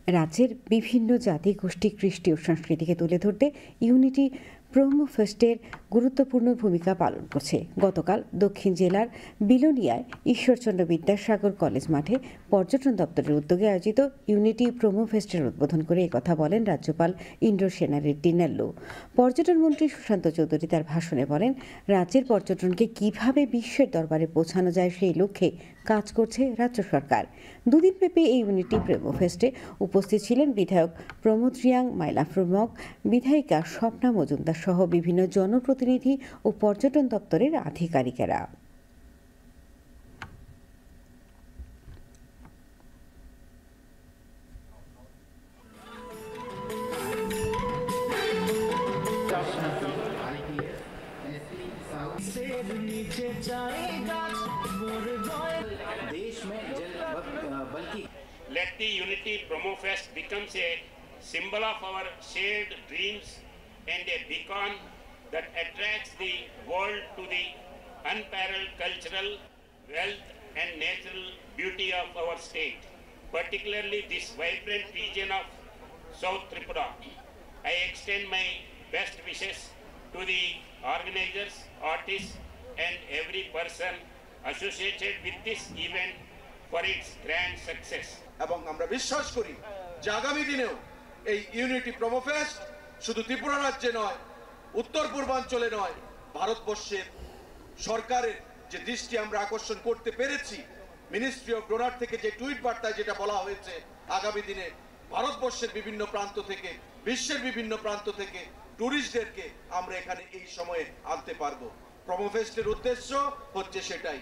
রাজ্যের বিভিন্ন জাতি গোষ্ঠী কৃষ্টি ও সংস্কৃতিকে তুলে ধরতে ইউনিটি প্রোমো ফেস্টের গুরুত্বপূর্ণ ভূমিকা পালন করছে। গতকাল দক্ষিণ জেলার বিলোনিয়ায় ঈশ্বরচন্দ্র বিদ্যাসাগর কলেজ মাঠে পর্যটন দপ্তরের উদ্যোগে আয়োজিত ইউনিটি প্রোমো ফেস্টের উদ্বোধন করে একথা বলেন রাজ্যপাল ইন্দ্র সেনারেড্ডি নাল্লু। পর্যটন মন্ত্রী সুশান্ত চৌধুরী তার ভাষণে বলেন, রাজ্যের পর্যটনকে কিভাবে বিশ্বের দরবারে পৌঁছানো যায় সেই লক্ষ্যে কাজ করছে রাজ্য সরকার। দুদিনব্যাপী এই ইউনিটি প্রোমো ফেস্টে উপস্থিত ছিলেন বিধায়ক প্রমোদ রিয়াং, মাইলাফ্রমক, বিধায়িকা স্বপ্না মজুমদার সহ বিভিন্ন জনপ্রতিনিধি ও পর্যটন দপ্তরের আধিকারিকেরা। Let the Unity Promo Fest becomes a symbol of our shared dreams and a beacon that attracts the world to the unparalleled cultural wealth and natural beauty of our state, particularly this vibrant region of South Tripura. I extend my best wishes to the organizers, artists and every person associated with this event for its grand success. এবং আমরা বিশ্বাস করি যে আগামী দিনেও এই unity promo fest শুধু ত্রিপুরা রাজ্যে নয়, উত্তর পূর্বাঞ্চলে নয়, ভারতবর্ষের সরকারের যে দৃষ্টি আমরা আকর্ষণ করতে পেরেছি, মিনিস্ট্রি অফ ডোনার থেকে যে টুইট বার্তায় যেটা বলা হয়েছে, আগামী দিনে ভারতবর্ষের বিভিন্ন প্রান্ত থেকে, বিশ্বের বিভিন্ন প্রান্ত থেকে ট্যুরিস্টদেরকে আমরা এখানে এই সময়ে আনতে পারবো। প্রোমো ফেস্টের উদ্দেশ্য হচ্ছে সেটাই।